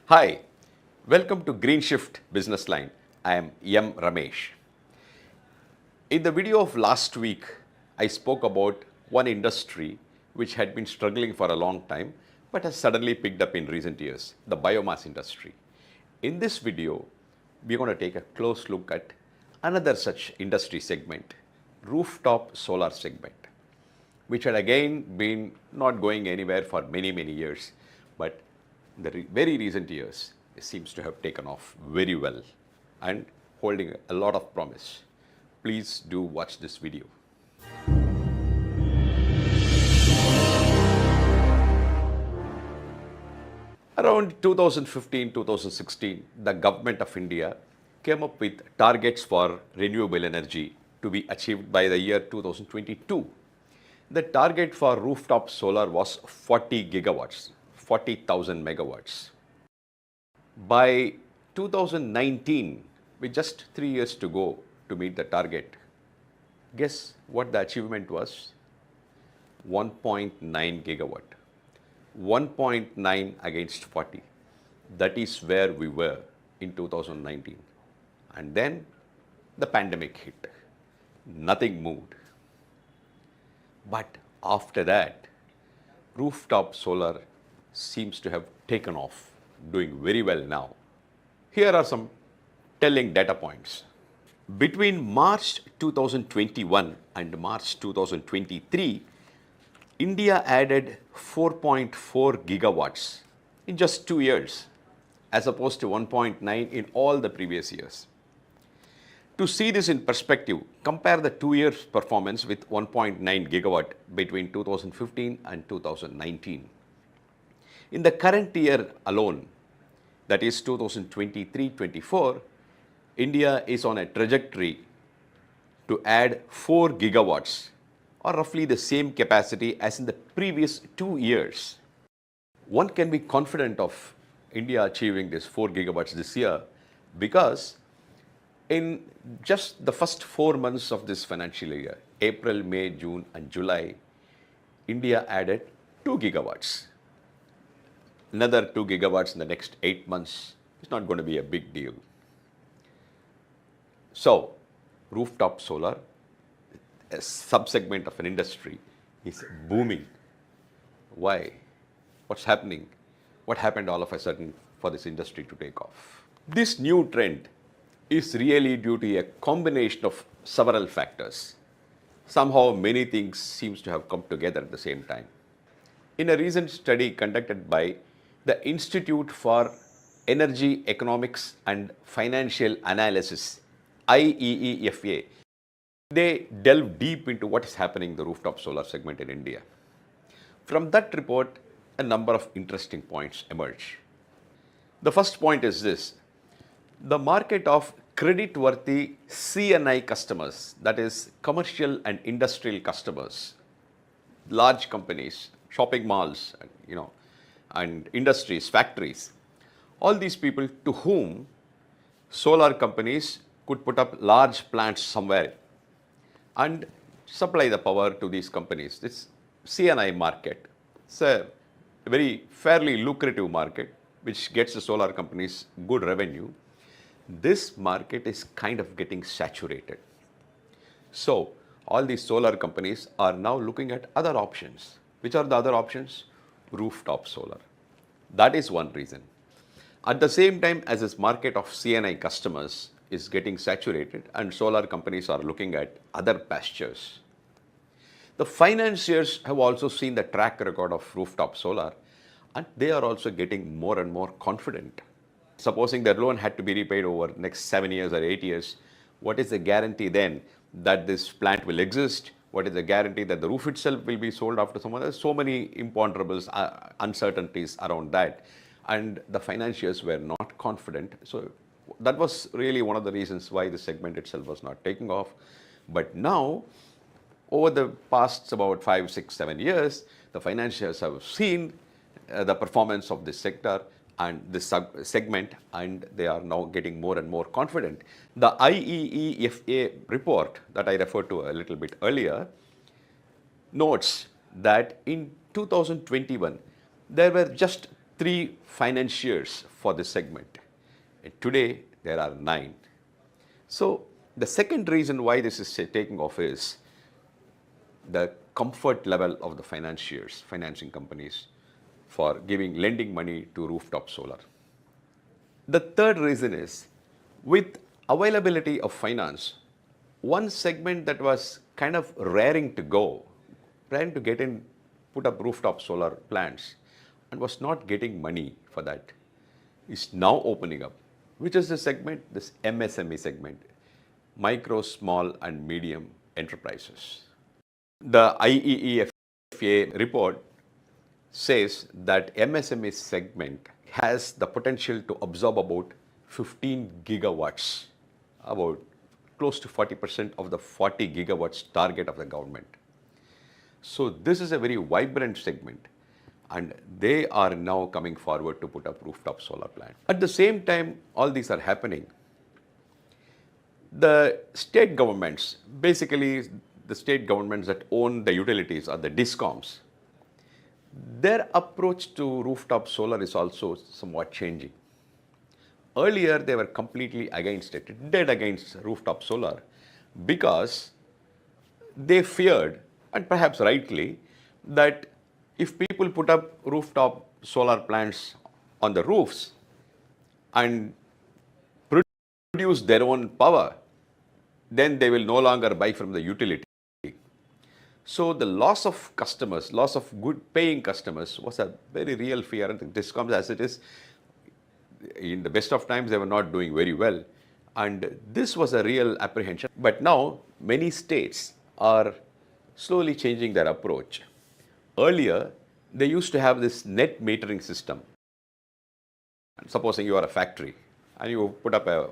Hi, welcome to Green Shift Business Line. I am M. Ramesh. In the video of last week, I spoke about one industry which had been struggling for a long time but has suddenly picked up in recent years, the biomass industry. In this video, we are going to take a close look at another such industry segment, rooftop solar segment, which had again been not going anywhere for many years, but in the very recent years, it seems to have taken off very well and holding a lot of promise. Please do watch this video. Around 2015-2016, the government of India came up with targets for renewable energy to be achieved by the year 2022. The target for rooftop solar was 40 gigawatts, 40,000 megawatts. By 2019, with just 3 years to go to meet the target, guess what the achievement was? 1.9 gigawatt. 1.9 against 40. That is where we were in 2019. And then the pandemic hit. Nothing moved. But after that, rooftop solar seems to have taken off, doing very well now. Here are some telling data points. Between March 2021 and March 2023, India added 4.4 gigawatts in just 2 years, as opposed to 1.9 in all the previous years. To see this in perspective, compare the 2 years performance with 1.9 gigawatt between 2015 and 2019. In the current year alone, that is 2023-24, India is on a trajectory to add 4 gigawatts, or roughly the same capacity as in the previous 2 years. One can be confident of India achieving this 4 gigawatts this year because in just the first 4 months of this financial year, April, May, June, and July, India added 2 gigawatts. Another 2 gigawatts in the next 8 months is not going to be a big deal. So, rooftop solar, a subsegment of an industry, is booming. Why? What's happening? What happened all of a sudden for this industry to take off? This new trend is really due to a combination of several factors. Somehow many things seems to have come together at the same time. In a recent study conducted by the Institute for Energy Economics and Financial Analysis, IEEFA, they delve deep into what is happening in the rooftop solar segment in India. From that report, a number of interesting points emerge. The first point is this: the market of credit-worthy C&I customers, that is commercial and industrial customers, large companies, shopping malls, and industries, factories, all these people to whom solar companies could put up large plants somewhere and supply the power to these companies. This C&I market, it's a very fairly lucrative market which gets the solar companies good revenue. This market is kind of getting saturated. So, all these solar companies are now looking at other options. Which are the other options? Rooftop solar. That is one reason. At the same time as this market of C&I customers is getting saturated and solar companies are looking at other pastures, the financiers have also seen the track record of rooftop solar and they are also getting more and more confident. Supposing their loan had to be repaid over next 7 years or 8 years, what is the guarantee then that this plant will exist? What is the guarantee that the roof itself will be sold after someone else? So many imponderables, uncertainties around that. And the financiers were not confident. So that was really one of the reasons why the segment itself was not taking off. But now, over the past about 5, 6, 7 years, the financiers have seen the performance of this sector and this segment, and they are now getting more and more confident. The IEEFA report that I referred to a little bit earlier notes that in 2021, there were just 3 financiers for this segment. And today, there are 9. So, the second reason why this is taking off is the comfort level of the financiers, financing companies, for lending money to rooftop solar. The third reason is, with availability of finance, one segment that was kind of raring to get in, put up rooftop solar plants, and was not getting money for that, is now opening up. Which is the segment? This MSME segment, micro, small and medium enterprises. The IEEFA report says that MSME segment has the potential to absorb about 15 gigawatts, about close to 40% of the 40 gigawatts target of the government. So this is a very vibrant segment, and they are now coming forward to put up rooftop solar plant. At the same time, all these are happening. The state governments, basically the state governments that own the utilities or the DISCOMs, their approach to rooftop solar is also somewhat changing. Earlier, they were completely against it, dead against rooftop solar, because they feared, and perhaps rightly, that if people put up rooftop solar plants on the roofs and produce their own power, then they will no longer buy from the utility. So the loss of customers, loss of good paying customers was a very real fear, and DISCOMs, as it is, in the best of times, they were not doing very well. And this was a real apprehension. But now, many states are slowly changing their approach. Earlier, they used to have this net metering system. Supposing you are a factory and you put up a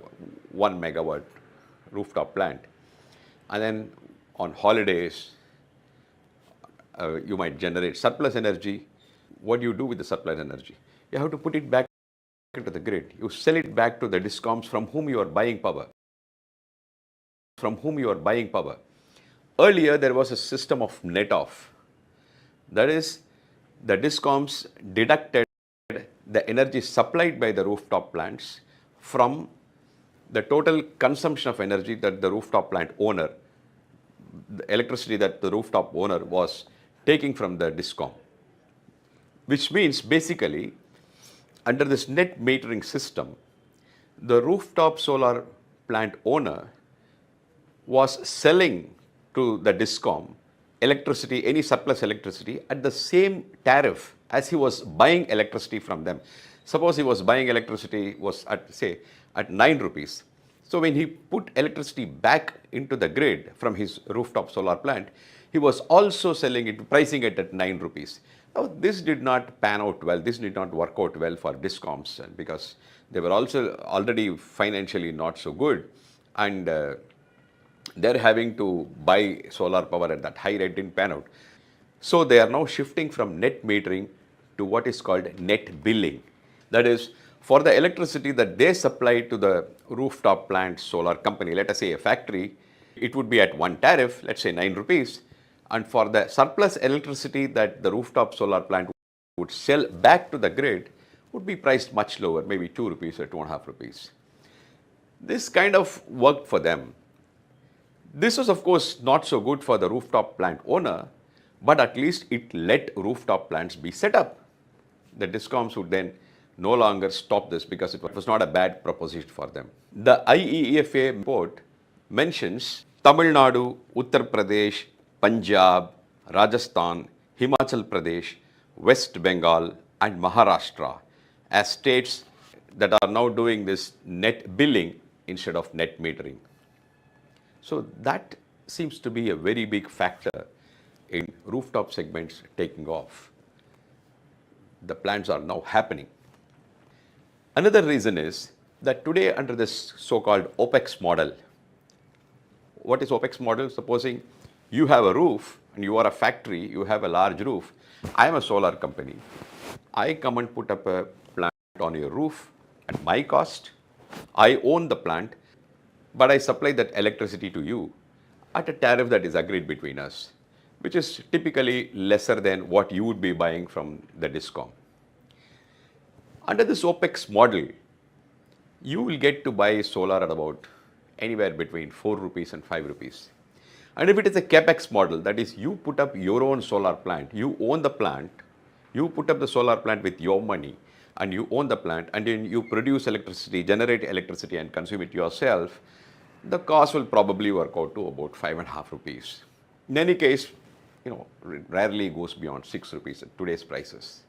1 megawatt rooftop plant, and then on holidays, you might generate surplus energy. What do you do with the surplus energy? You have to put it back into the grid. You sell it back to the DISCOMs from whom you are buying power. Earlier, there was a system of net off. That is, the DISCOMs deducted the energy supplied by the rooftop plants from the total consumption of energy that the rooftop plant owner, the electricity that the rooftop owner was taking from the DISCOM. Which means, basically, under this net metering system, the rooftop solar plant owner was selling to the DISCOM electricity, any surplus electricity, at the same tariff as he was buying electricity from them. Suppose he was buying electricity was at 9 rupees. So when he put electricity back into the grid from his rooftop solar plant, he was also selling it, pricing it at 9 rupees. Now, this did not pan out well. This did not work out well for DISCOMs, because they were also already financially not so good, and they're having to buy solar power at that high rate. Didn't pan out. So they are now shifting from net metering to what is called net billing. That is, for the electricity that they supply to the rooftop plant solar company, let us say a factory, it would be at one tariff, let's say 9 rupees. And for the surplus electricity that the rooftop solar plant would sell back to the grid, would be priced much lower, maybe 2 rupees or 2.5 rupees. This kind of worked for them. This was, of course, not so good for the rooftop plant owner, but at least it let rooftop plants be set up. The DISCOMs would then no longer stop this, because it was not a bad proposition for them. The IEEFA report mentions Tamil Nadu, Uttar Pradesh, Punjab, Rajasthan, Himachal Pradesh, West Bengal and Maharashtra as states that are now doing this net billing instead of net metering. So that seems to be a very big factor in rooftop segments taking off. The plants are now happening. Another reason is that today, under this so-called OPEX model, what is OPEX model? Supposing you have a roof and you are a factory, you have a large roof. I am a solar company. I come and put up a plant on your roof at my cost. I own the plant, but I supply that electricity to you at a tariff that is agreed between us, which is typically lesser than what you would be buying from the DISCOM. Under this OPEX model, you will get to buy solar at about anywhere between 4 rupees and 5 rupees. And if it is a capex model, that is, you put up your own solar plant, you own the plant, you put up the solar plant with your money, and you own the plant, and then you produce electricity, generate electricity, and consume it yourself, the cost will probably work out to about 5.5 rupees. In any case, rarely goes beyond 6 rupees at today's prices.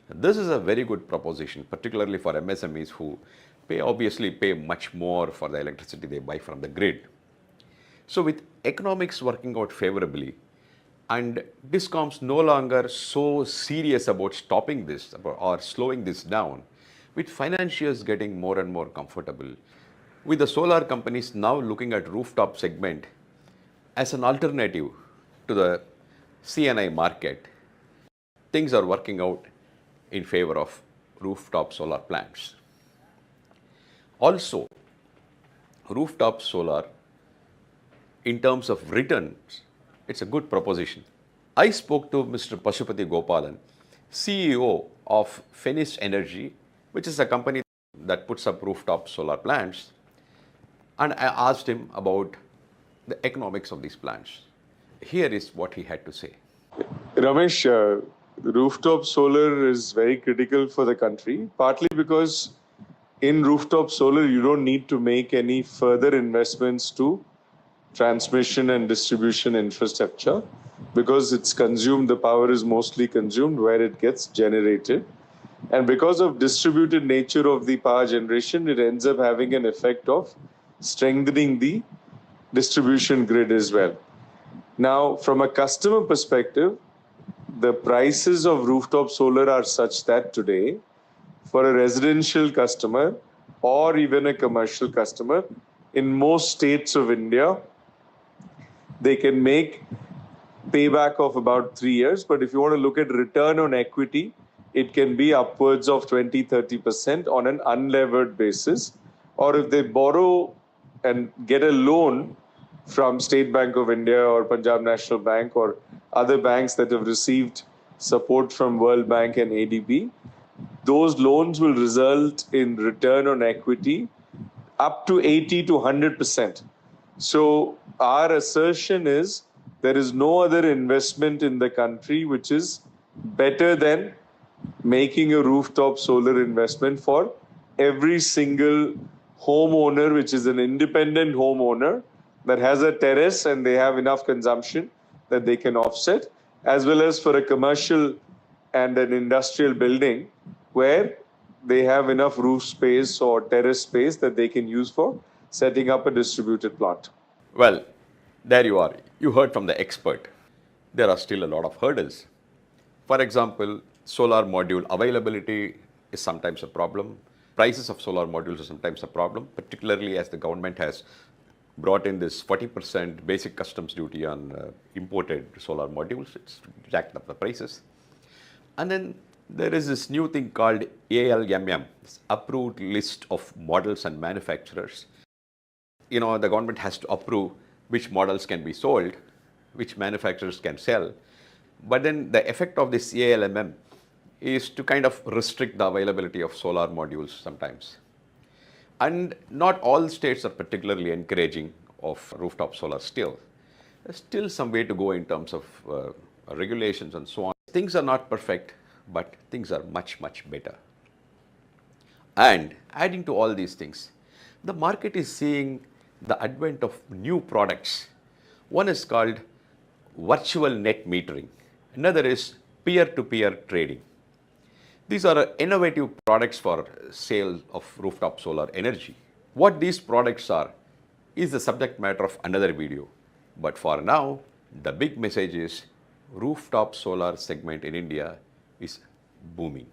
This is a very good proposition, particularly for MSMEs who obviously pay much more for the electricity they buy from the grid. So with economics working out favorably and discoms no longer so serious about stopping this or slowing this down, with financiers getting more and more comfortable, with the solar companies now looking at rooftop segment as an alternative to the CNI market, things are working out in favor of rooftop solar plants. Also, rooftop solar, in terms of returns, it's a good proposition. I spoke to Mr. Pashupati Gopalan, CEO of Phoenix Energy, which is a company that puts up rooftop solar plants, and I asked him about the economics of these plants. Here is what he had to say. Ramesh, rooftop solar is very critical for the country, partly because in rooftop solar, you don't need to make any further investments to transmission and distribution infrastructure because it's consumed, the power is mostly consumed where it gets generated. And because of distributed nature of the power generation, it ends up having an effect of strengthening the distribution grid as well. Now, from a customer perspective, the prices of rooftop solar are such that today, for a residential customer or even a commercial customer, in most states of India, they can make payback of about 3 years. But if you want to look at return on equity, it can be upwards of 20-30% on an unlevered basis. Or if they borrow and get a loan from State Bank of India or Punjab National Bank or other banks that have received support from World Bank and ADB, those loans will result in return on equity up to 80 to 100%. So our assertion is there is no other investment in the country which is better than making a rooftop solar investment for every single homeowner, which is an independent homeowner that has a terrace and they have enough consumption that they can offset, as well as for a commercial and an industrial building where they have enough roof space or terrace space that they can use for setting up a distributed plant. Well, there you are. You heard from the expert. There are still a lot of hurdles. For example, solar module availability is sometimes a problem. Prices of solar modules are sometimes a problem, particularly as the government has brought in this 40% basic customs duty on imported solar modules. It's jacked up the prices. And then there is this new thing called ALMM, this approved list of models and manufacturers. The government has to approve which models can be sold, which manufacturers can sell. But then the effect of this ALMM is to kind of restrict the availability of solar modules sometimes. And not all states are particularly encouraging of rooftop solar still. There's still some way to go in terms of regulations and so on. Things are not perfect, but things are much, much better. And adding to all these things, the market is seeing the advent of new products. One is called virtual net metering. Another is peer-to-peer trading. These are innovative products for sale of rooftop solar energy. What these products are is the subject matter of another video. But for now, the big message is rooftop solar segment in India is booming.